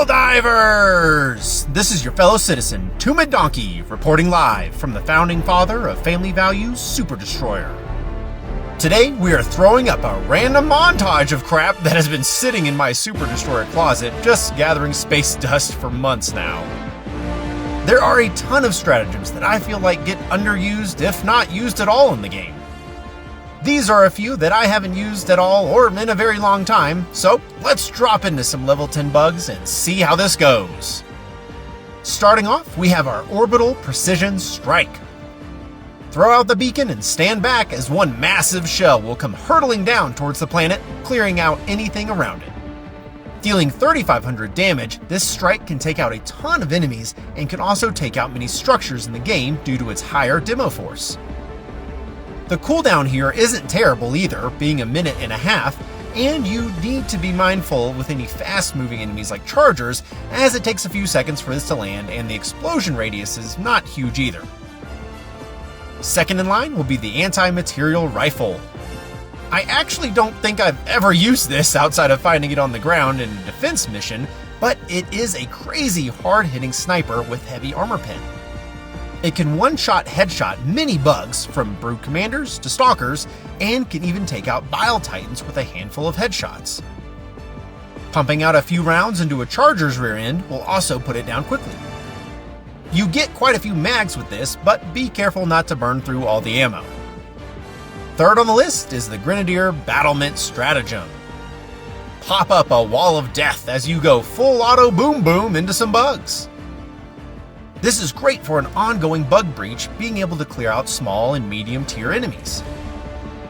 Helldivers! This is your fellow citizen, TumidDonkey, reporting live from the founding father of Family Values, Super Destroyer. Today, we are throwing up a random montage of crap that has been sitting in my Super Destroyer closet, just gathering space dust for months now. There are a ton of stratagems that I feel like get underused, if not used at all in the game. These are a few that I haven't used at all or in a very long time, so let's drop into some level 10 bugs and see how this goes. Starting off, we have our Orbital Precision Strike. Throw out the beacon and stand back as one massive shell will come hurtling down towards the planet, clearing out anything around it. Dealing 3,500 damage, this strike can take out a ton of enemies and can also take out many structures in the game due to its higher demo force. The cooldown here isn't terrible either, being a minute and a half, and you need to be mindful with any fast-moving enemies like chargers, as it takes a few seconds for this to land and the explosion radius is not huge either. Second in line will be the Anti-Material Rifle. I actually don't think I've ever used this outside of finding it on the ground in a defense mission, but it is a crazy hard-hitting sniper with heavy armor pen. It can one-shot headshot many bugs, from Brood Commanders to Stalkers, and can even take out Bile Titans with a handful of headshots. Pumping out a few rounds into a charger's rear end will also put it down quickly. You get quite a few mags with this, but be careful not to burn through all the ammo. Third on the list is the Grenadier Battlement Stratagem. Pop up a wall of death as you go full auto boom boom into some bugs. This is great for an ongoing bug breach, being able to clear out small and medium tier enemies.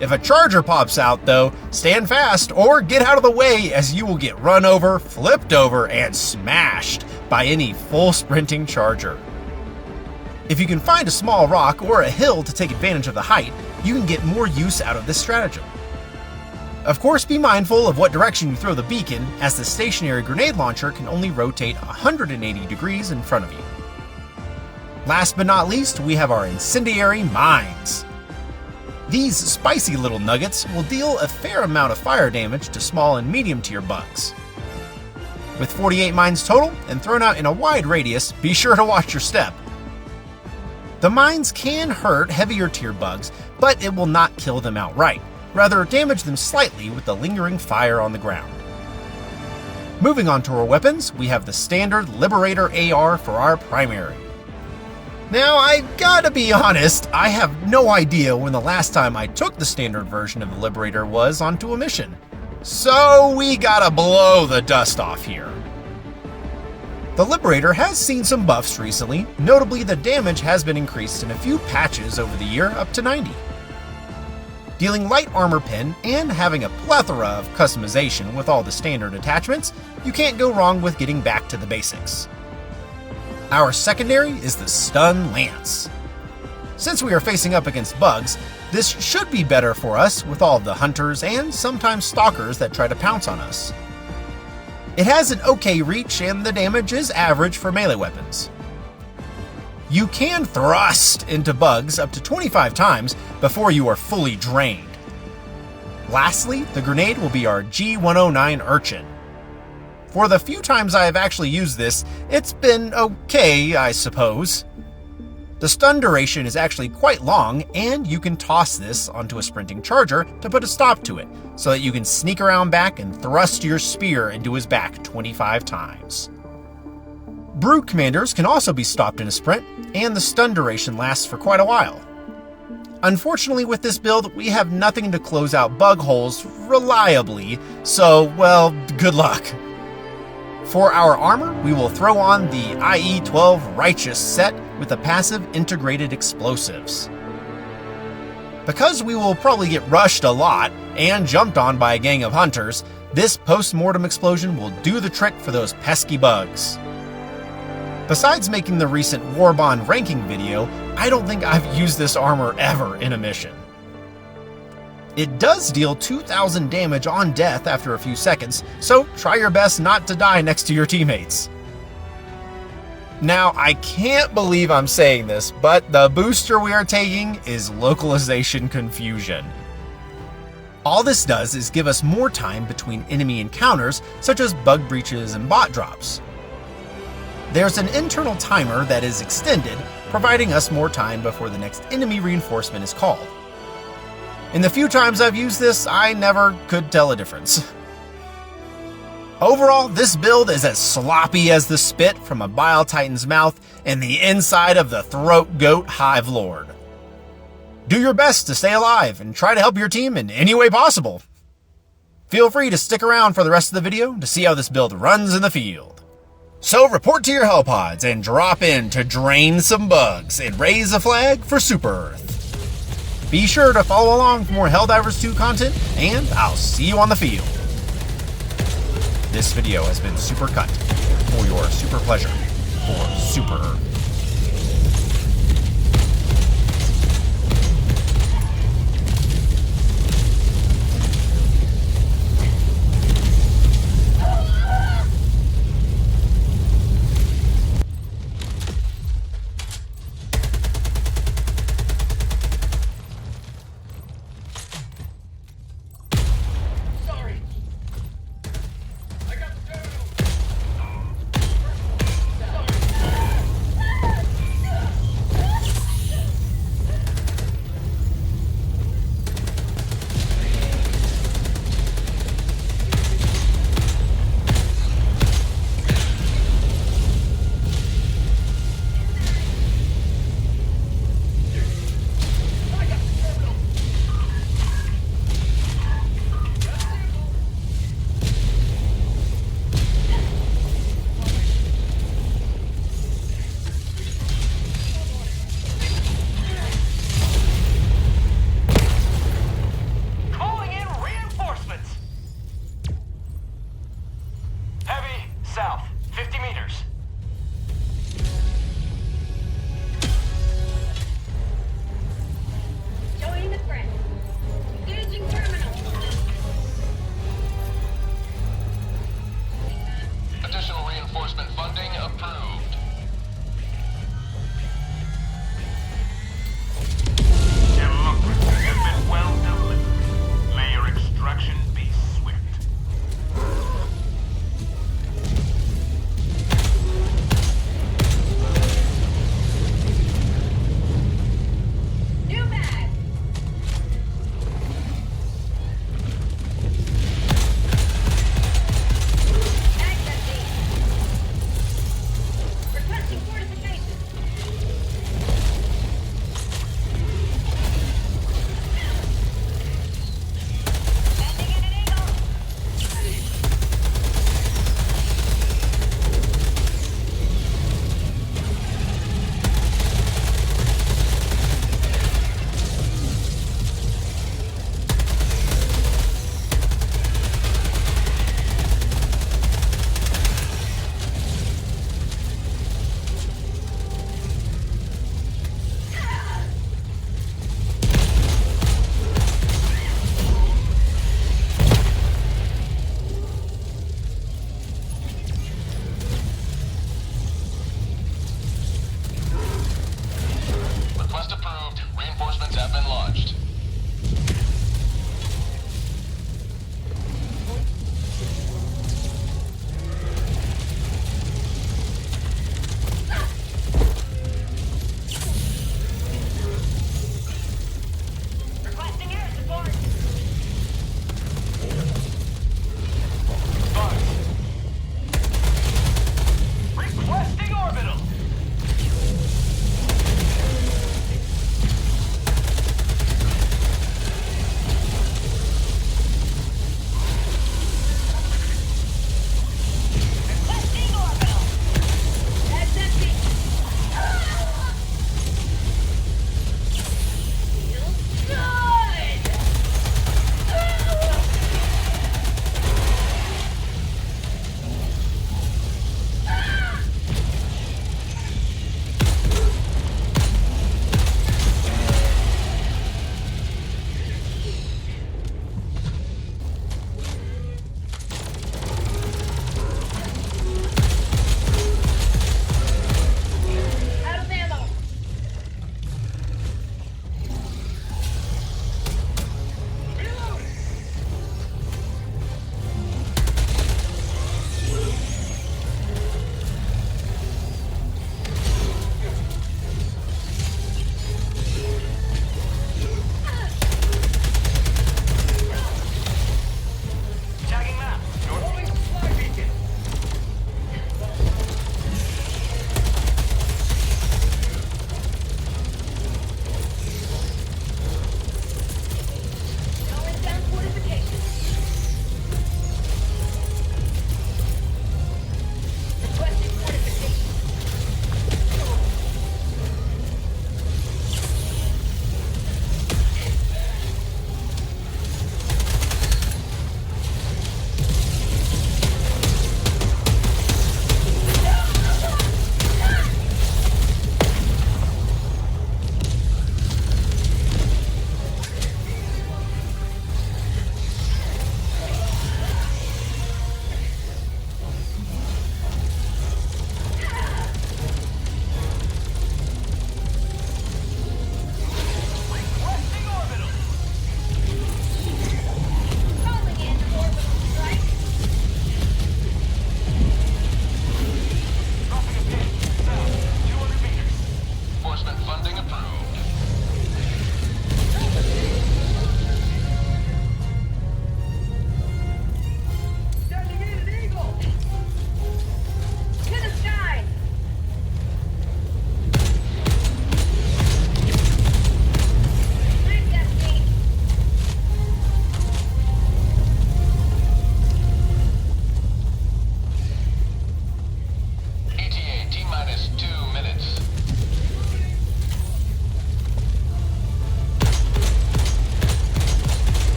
If a charger pops out though, stand fast or get out of the way, as you will get run over, flipped over, and smashed by any full sprinting charger. If you can find a small rock or a hill to take advantage of the height, you can get more use out of this stratagem. Of course, be mindful of what direction you throw the beacon, as the stationary grenade launcher can only rotate 180 degrees in front of you. Last but not least, we have our Incendiary Mines. These spicy little nuggets will deal a fair amount of fire damage to small and medium tier bugs. With 48 mines total and thrown out in a wide radius, be sure to watch your step. The mines can hurt heavier tier bugs, but it will not kill them outright, rather damage them slightly with the lingering fire on the ground. Moving on to our weapons, we have the standard Liberator AR for our primary. Now, I gotta be honest, I have no idea when the last time I took the standard version of the Liberator was onto a mission. So we gotta blow the dust off here. The Liberator has seen some buffs recently, notably the damage has been increased in a few patches over the year up to 90. Dealing light armor pen and having a plethora of customization with all the standard attachments, you can't go wrong with getting back to the basics. Our secondary is the Stun Lance. Since we are facing up against bugs, this should be better for us with all the hunters and sometimes stalkers that try to pounce on us. It has an okay reach and the damage is average for melee weapons. You can thrust into bugs up to 25 times before you are fully drained. Lastly, the grenade will be our G109 Urchin. For the few times I have actually used this, it's been okay, I suppose. The stun duration is actually quite long, and you can toss this onto a sprinting charger to put a stop to it, so that you can sneak around back and thrust your spear into his back 25 times. Brood Commanders can also be stopped in a sprint, and the stun duration lasts for quite a while. Unfortunately, with this build, we have nothing to close out bug holes reliably, so, well, good luck. For our armor, we will throw on the IE-12 Righteous set with the passive integrated explosives. Because we will probably get rushed a lot and jumped on by a gang of hunters, this post-mortem explosion will do the trick for those pesky bugs. Besides making the recent Warbond ranking video, I don't think I've used this armor ever in a mission. It does deal 2,000 damage on death after a few seconds, so try your best not to die next to your teammates. Now, I can't believe I'm saying this, but the booster we are taking is Localization Confusion. All this does is give us more time between enemy encounters, such as bug breaches and bot drops. There's an internal timer that is extended, providing us more time before the next enemy reinforcement is called. In the few times I've used this, I never could tell a difference. Overall, this build is as sloppy as the spit from a Bile Titan's mouth and the inside of the Throat Goat Hive Lord. Do your best to stay alive and try to help your team in any way possible. Feel free to stick around for the rest of the video to see how this build runs in the field. So report to your Hellpods and drop in to drain some bugs and raise a flag for Super Earth. Be sure to follow along for more Helldivers 2 content, and I'll see you on the field. This video has been super cut for your super pleasure for Super Earth.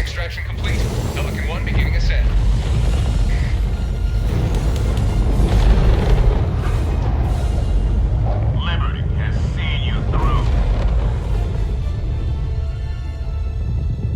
extraction complete. Pelican 1 beginning ascent.